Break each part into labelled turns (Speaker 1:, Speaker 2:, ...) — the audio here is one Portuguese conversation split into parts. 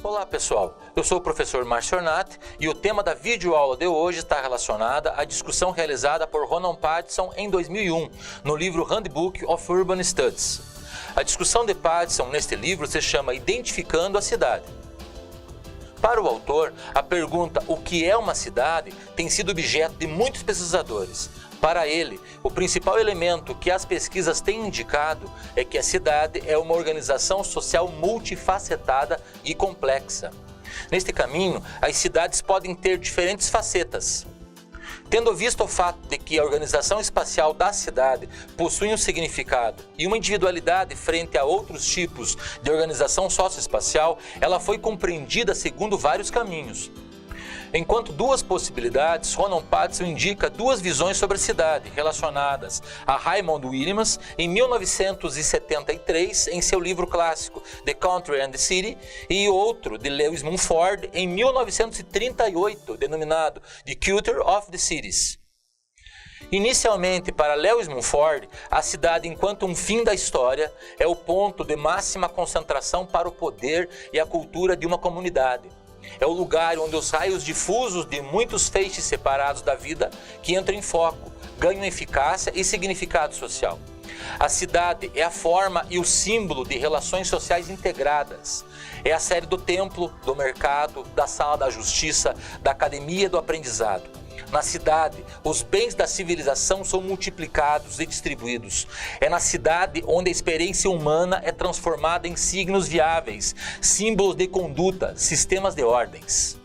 Speaker 1: Olá pessoal, eu sou o professor Márcio Ornat e o tema da videoaula de hoje está relacionada à discussão realizada por Ronan Pattison em 2001, no livro Handbook of Urban Studies. A discussão de Pattison neste livro se chama Identificando a Cidade. Para o autor, a pergunta "o que é uma cidade?" tem sido objeto de muitos pesquisadores. Para ele, o principal elemento que as pesquisas têm indicado é que a cidade é uma organização social multifacetada e complexa. Neste caminho, as cidades podem ter diferentes facetas. Tendo visto o fato de que a organização espacial da cidade possui um significado e uma individualidade frente a outros tipos de organização socioespacial, ela foi compreendida segundo vários caminhos. Enquanto duas possibilidades, Ronan Pattison indica duas visões sobre a cidade relacionadas a Raymond Williams em 1973 em seu livro clássico The Country and the City e outro de Lewis Mumford em 1938 denominado The Culture of the Cities. Inicialmente, para Lewis Mumford, a cidade enquanto um fim da história é o ponto de máxima concentração para o poder e a cultura de uma comunidade. É o lugar onde os raios difusos de muitos feixes separados da vida que entram em foco, ganham eficácia e significado social. A cidade é a forma e o símbolo de relações sociais integradas. É a sede do templo, do mercado, da sala da justiça, da academia do aprendizado. Na cidade, os bens da civilização são multiplicados e distribuídos. É na cidade onde a experiência humana é transformada em signos viáveis, símbolos de conduta, sistemas de ordens.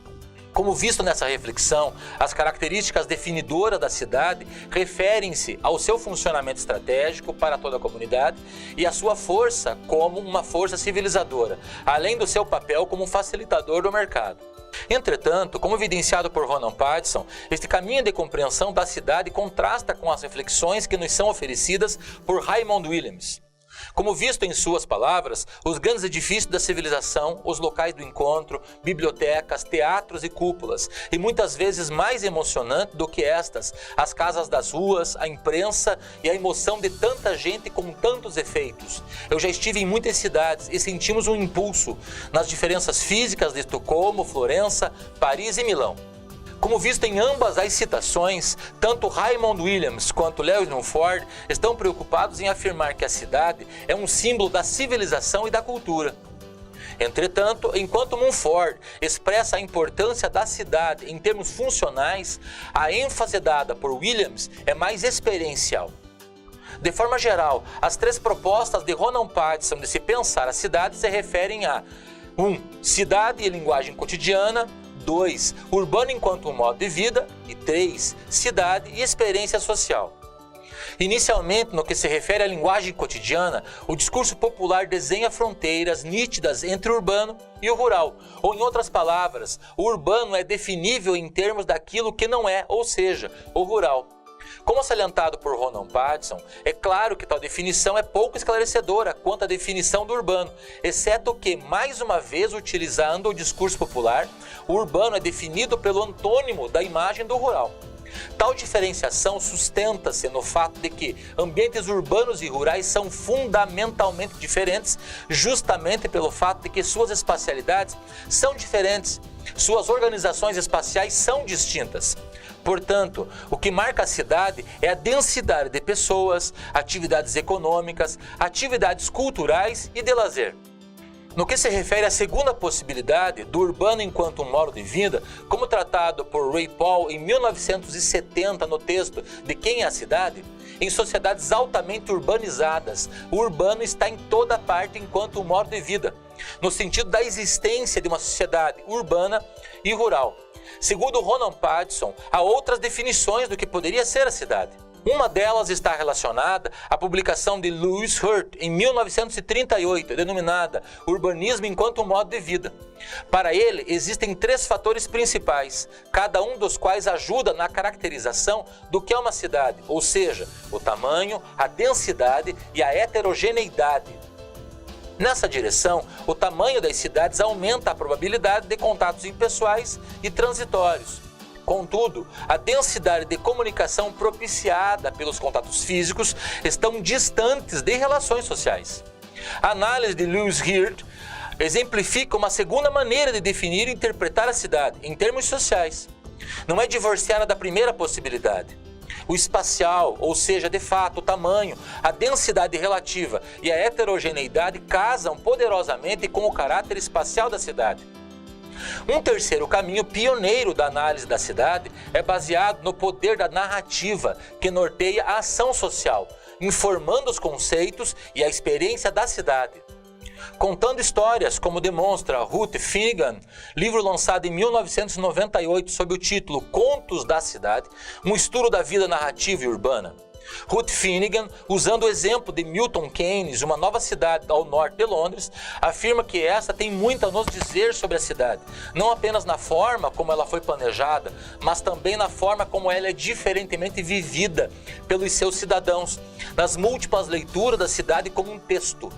Speaker 1: Como visto nessa reflexão, as características definidoras da cidade referem-se ao seu funcionamento estratégico para toda a comunidade e à sua força como uma força civilizadora, além do seu papel como um facilitador do mercado. Entretanto, como evidenciado por Ronan Pattison, este caminho de compreensão da cidade contrasta com as reflexões que nos são oferecidas por Raymond Williams. Como visto em suas palavras, os grandes edifícios da civilização, os locais do encontro, bibliotecas, teatros e cúpulas, e muitas vezes mais emocionante do que estas, as casas das ruas, a imprensa e a emoção de tanta gente com tantos efeitos. Eu já estive em muitas cidades e sentimos um impulso nas diferenças físicas de Estocolmo, Florença, Paris e Milão. Como visto em ambas as citações, tanto Raymond Williams quanto Lewis Mumford estão preocupados em afirmar que a cidade é um símbolo da civilização e da cultura. Entretanto, enquanto Mumford expressa a importância da cidade em termos funcionais, a ênfase dada por Williams é mais experiencial. De forma geral, as três propostas de Ronan Pattison de se pensar a cidade se referem a 1. Cidade e linguagem cotidiana, 2. Urbano enquanto um modo de vida e 3. Cidade e experiência social. Inicialmente, no que se refere à linguagem cotidiana, o discurso popular desenha fronteiras nítidas entre o urbano e o rural, ou em outras palavras, o urbano é definível em termos daquilo que não é, ou seja, o rural. Como salientado por Ronan Pattison, é claro que tal definição é pouco esclarecedora quanto à definição do urbano, exceto que, mais uma vez utilizando o discurso popular, o urbano é definido pelo antônimo da imagem do rural. Tal diferenciação sustenta-se no fato de que ambientes urbanos e rurais são fundamentalmente diferentes, justamente pelo fato de que suas espacialidades são diferentes, suas organizações espaciais são distintas. Portanto, o que marca a cidade é a densidade de pessoas, atividades econômicas, atividades culturais e de lazer. No que se refere à segunda possibilidade, do urbano enquanto um modo de vida, como tratado por Ray Paul em 1970 no texto De Quem é a Cidade? Em sociedades altamente urbanizadas, o urbano está em toda parte enquanto um modo de vida, no sentido da existência de uma sociedade urbana e rural. Segundo Ronan Pattison, há outras definições do que poderia ser a cidade. Uma delas está relacionada à publicação de Louis Hurt em 1938, denominada Urbanismo enquanto um modo de vida. Para ele, existem três fatores principais, cada um dos quais ajuda na caracterização do que é uma cidade, ou seja, o tamanho, a densidade e a heterogeneidade. Nessa direção, o tamanho das cidades aumenta a probabilidade de contatos impessoais e transitórios. Contudo, a densidade de comunicação propiciada pelos contatos físicos estão distantes de relações sociais. A análise de Louis Hurt exemplifica uma segunda maneira de definir e interpretar a cidade, em termos sociais. Não é divorciada da primeira possibilidade. O espacial, ou seja, de fato, o tamanho, a densidade relativa e a heterogeneidade casam poderosamente com o caráter espacial da cidade. Um terceiro caminho pioneiro da análise da cidade é baseado no poder da narrativa que norteia a ação social, informando os conceitos e a experiência da cidade. Contando histórias, como demonstra Ruth Finnegan, livro lançado em 1998 sob o título Contos da Cidade, um estudo da vida narrativa e urbana. Ruth Finnegan, usando o exemplo de Milton Keynes, uma nova cidade ao norte de Londres, afirma que esta tem muito a nos dizer sobre a cidade, não apenas na forma como ela foi planejada, mas também na forma como ela é diferentemente vivida pelos seus cidadãos, nas múltiplas leituras da cidade como um texto.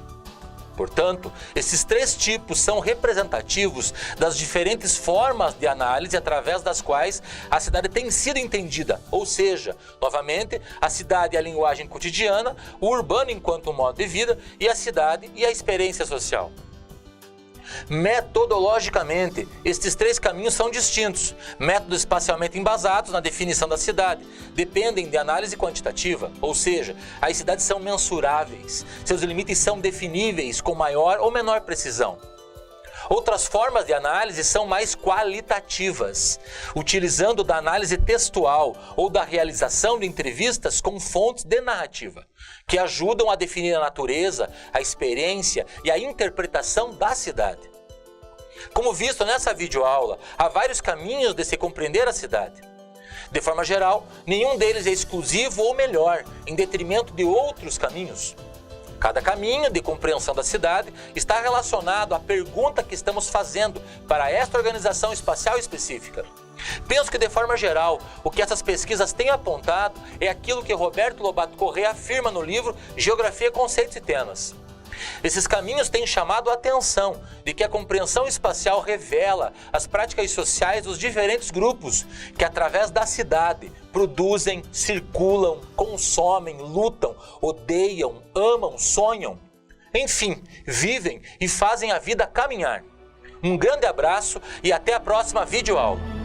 Speaker 1: Portanto, esses três tipos são representativos das diferentes formas de análise através das quais a cidade tem sido entendida, ou seja, novamente, a cidade é a linguagem cotidiana, o urbano enquanto um modo de vida e a cidade e a experiência social. Metodologicamente, estes três caminhos são distintos, métodos espacialmente embasados na definição da cidade, dependem de análise quantitativa, ou seja, as cidades são mensuráveis, seus limites são definíveis com maior ou menor precisão. Outras formas de análise são mais qualitativas, utilizando da análise textual ou da realização de entrevistas com fontes de narrativa, que ajudam a definir a natureza, a experiência e a interpretação da cidade. Como visto nessa videoaula, há vários caminhos de se compreender a cidade. De forma geral, nenhum deles é exclusivo ou melhor, em detrimento de outros caminhos. Cada caminho de compreensão da cidade está relacionado à pergunta que estamos fazendo para esta organização espacial específica. Penso que, de forma geral, o que essas pesquisas têm apontado é aquilo que Roberto Lobato Corrêa afirma no livro Geografia, Conceitos e Temas. Esses caminhos têm chamado a atenção de que a compreensão espacial revela as práticas sociais dos diferentes grupos que, através da cidade, produzem, circulam, consomem, lutam, odeiam, amam, sonham, enfim, vivem e fazem a vida caminhar. Um grande abraço e até a próxima videoaula.